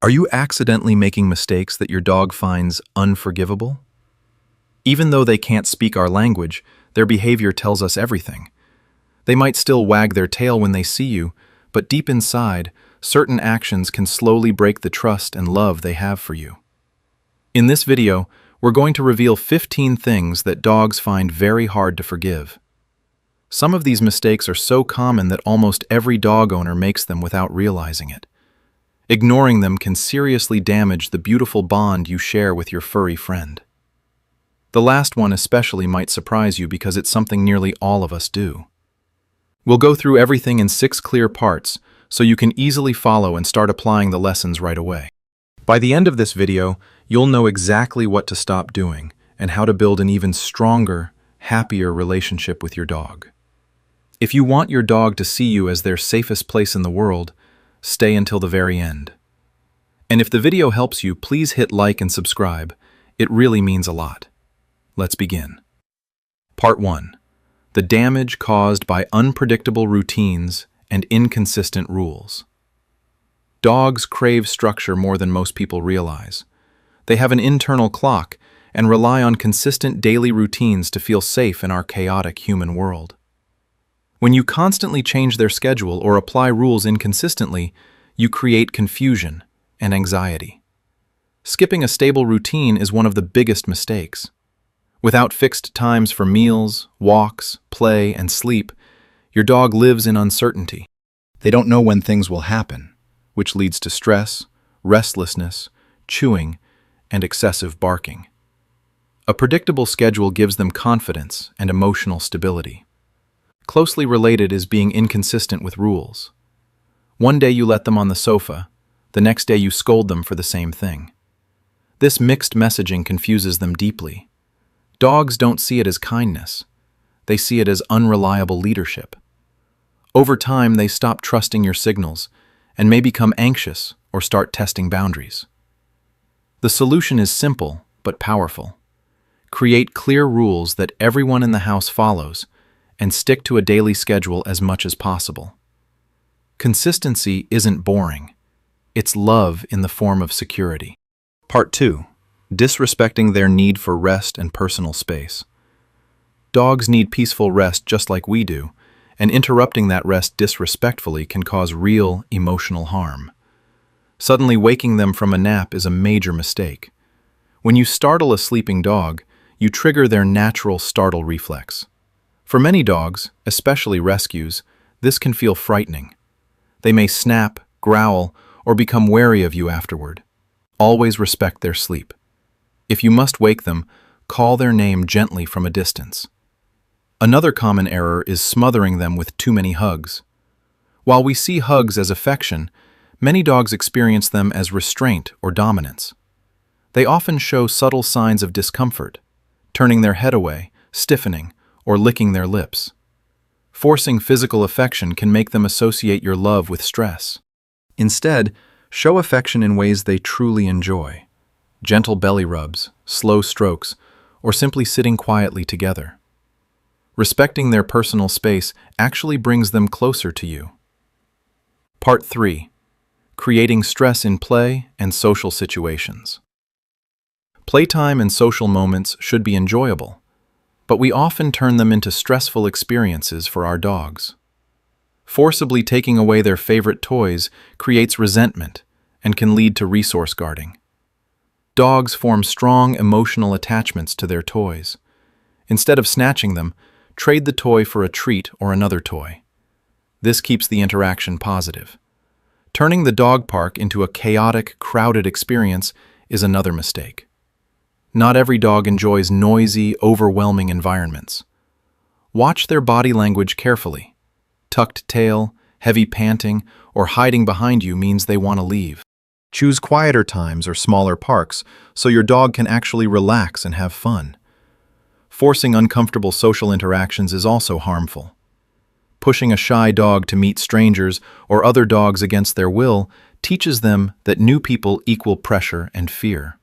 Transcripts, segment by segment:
Are you accidentally making mistakes that your dog finds unforgivable? Even though they can't speak our language, their behavior tells us everything. They might still wag their tail when they see you, but deep inside, certain actions can slowly break the trust and love they have for you. In this video, we're going to reveal 15 things that dogs find very hard to forgive. Some of these mistakes are so common that almost every dog owner makes them without realizing it. Ignoring them can seriously damage the beautiful bond you share with your furry friend. The last one especially might surprise you because it's something nearly all of us do. We'll go through everything in 6 clear parts so you can easily follow and start applying the lessons right away. By the end of this video, you'll know exactly what to stop doing and how to build an even stronger, happier relationship with your dog. If you want your dog to see you as their safest place in the world, stay until the very end. And if the video helps you, please hit like and subscribe. It really means a lot. Let's begin. Part 1. The damage caused by unpredictable routines and inconsistent rules. Dogs crave structure more than most people realize. They have an internal clock and rely on consistent daily routines to feel safe in our chaotic human world. When you constantly change their schedule or apply rules inconsistently, you create confusion and anxiety. Skipping a stable routine is one of the biggest mistakes. Without fixed times for meals, walks, play, and sleep, your dog lives in uncertainty. They don't know when things will happen, which leads to stress, restlessness, chewing, and excessive barking. A predictable schedule gives them confidence and emotional stability. Closely related is being inconsistent with rules. One day you let them on the sofa, the next day you scold them for the same thing. This mixed messaging confuses them deeply. Dogs don't see it as kindness. They see it as unreliable leadership. Over time, they stop trusting your signals and may become anxious or start testing boundaries. The solution is simple but powerful. Create clear rules that everyone in the house follows and stick to a daily schedule as much as possible. Consistency isn't boring. It's love in the form of security. Part 2. Disrespecting their need for rest and personal space. Dogs need peaceful rest just like we do, and interrupting that rest disrespectfully can cause real emotional harm. Suddenly waking them from a nap is a major mistake. When you startle a sleeping dog, you trigger their natural startle reflex. For many dogs, especially rescues, this can feel frightening. They may snap, growl, or become wary of you afterward. Always respect their sleep. If you must wake them, call their name gently from a distance. Another common error is smothering them with too many hugs. While we see hugs as affection, many dogs experience them as restraint or dominance. They often show subtle signs of discomfort, turning their head away, stiffening, or licking their lips. Forcing physical affection can make them associate your love with stress. Instead, show affection in ways they truly enjoy. Gentle belly rubs, slow strokes, or simply sitting quietly together. Respecting their personal space actually brings them closer to you. Part 3. Creating stress in play and social situations. Playtime and social moments should be enjoyable, but we often turn them into stressful experiences for our dogs. Forcibly taking away their favorite toys creates resentment and can lead to resource guarding. Dogs form strong emotional attachments to their toys. Instead of snatching them, trade the toy for a treat or another toy. This keeps the interaction positive. Turning the dog park into a chaotic, crowded experience is another mistake. Not every dog enjoys noisy, overwhelming environments. Watch their body language carefully. Tucked tail, heavy panting, or hiding behind you means they want to leave. Choose quieter times or smaller parks so your dog can actually relax and have fun. Forcing uncomfortable social interactions is also harmful. Pushing a shy dog to meet strangers or other dogs against their will teaches them that new people equal pressure and fear.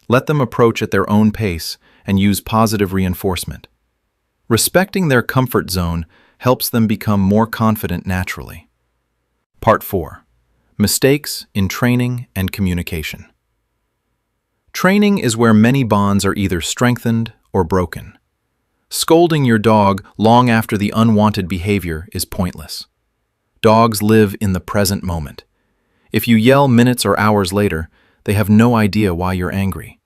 Let them approach at their own pace and use positive reinforcement. Respecting their comfort zone helps them become more confident naturally. Part 4. Mistakes in training and communication. Training is where many bonds are either strengthened or broken. Scolding your dog long after the unwanted behavior is pointless. Dogs live in the present moment. If you yell minutes or hours later, they have no idea why you're angry.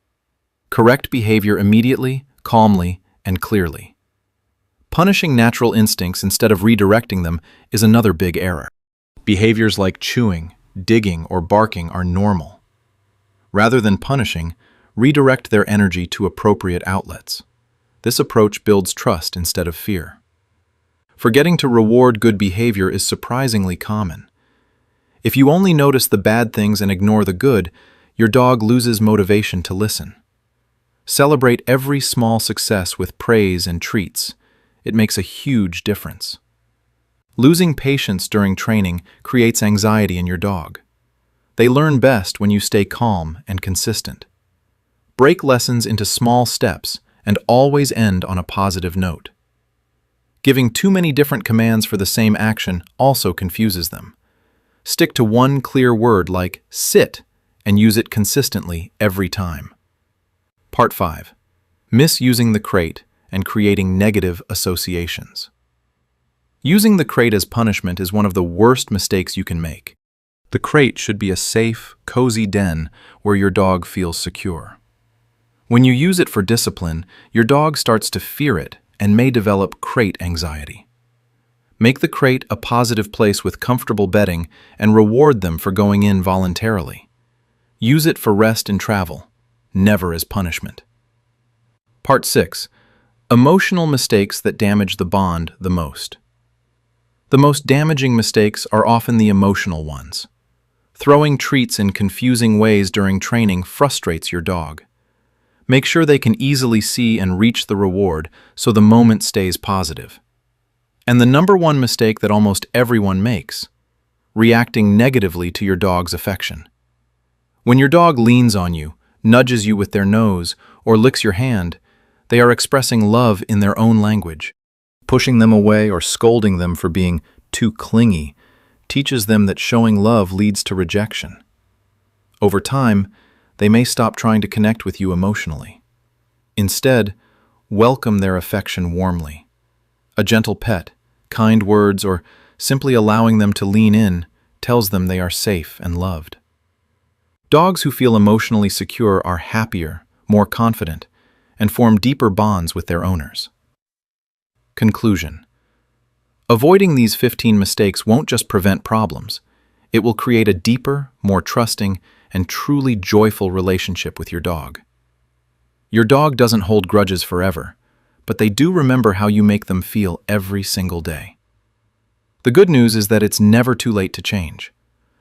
Correct behavior immediately, calmly, and clearly. Punishing natural instincts instead of redirecting them is another big error. Behaviors like chewing, digging, or barking are normal. Rather than punishing, redirect their energy to appropriate outlets. This approach builds trust instead of fear. Forgetting to reward good behavior is surprisingly common. If you only notice the bad things and ignore the good, your dog loses motivation to listen. Celebrate every small success with praise and treats. It makes a huge difference. Losing patience during training creates anxiety in your dog. They learn best when you stay calm and consistent. Break lessons into small steps and always end on a positive note. Giving too many different commands for the same action also confuses them. Stick to one clear word like sit and use it consistently every time. Part 5. Misusing the crate and creating negative associations. Using the crate as punishment is one of the worst mistakes you can make. The crate should be a safe, cozy den where your dog feels secure. When you use it for discipline, your dog starts to fear it and may develop crate anxiety. Make the crate a positive place with comfortable bedding and reward them for going in voluntarily. Use it for rest and travel, never as punishment. Part 6. Emotional mistakes that damage the bond the most. The most damaging mistakes are often the emotional ones. Throwing treats in confusing ways during training frustrates your dog. Make sure they can easily see and reach the reward so the moment stays positive. And the number one mistake that almost everyone makes: reacting negatively to your dog's affection. When your dog leans on you, nudges you with their nose, or licks your hand, they are expressing love in their own language. Pushing them away or scolding them for being too clingy teaches them that showing love leads to rejection. Over time, they may stop trying to connect with you emotionally. Instead, welcome their affection warmly. A gentle pet, kind words, or simply allowing them to lean in tells them they are safe and loved. Dogs who feel emotionally secure are happier, more confident, and form deeper bonds with their owners. Conclusion. Avoiding these 15 mistakes won't just prevent problems. It will create a deeper, more trusting, and truly joyful relationship with your dog. Your dog doesn't hold grudges forever, but they do remember how you make them feel every single day. The good news is that it's never too late to change.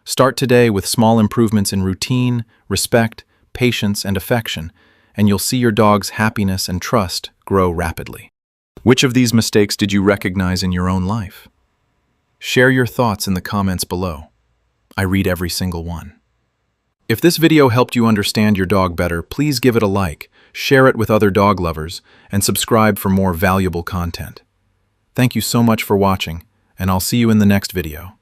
Start today with small improvements in routine, respect, patience, and affection, and you'll see your dog's happiness and trust grow rapidly. Which of these mistakes did you recognize in your own life? Share your thoughts in the comments below. I read every single one. If this video helped you understand your dog better, please give it a like, share it with other dog lovers, and subscribe for more valuable content. Thank you so much for watching, and I'll see you in the next video.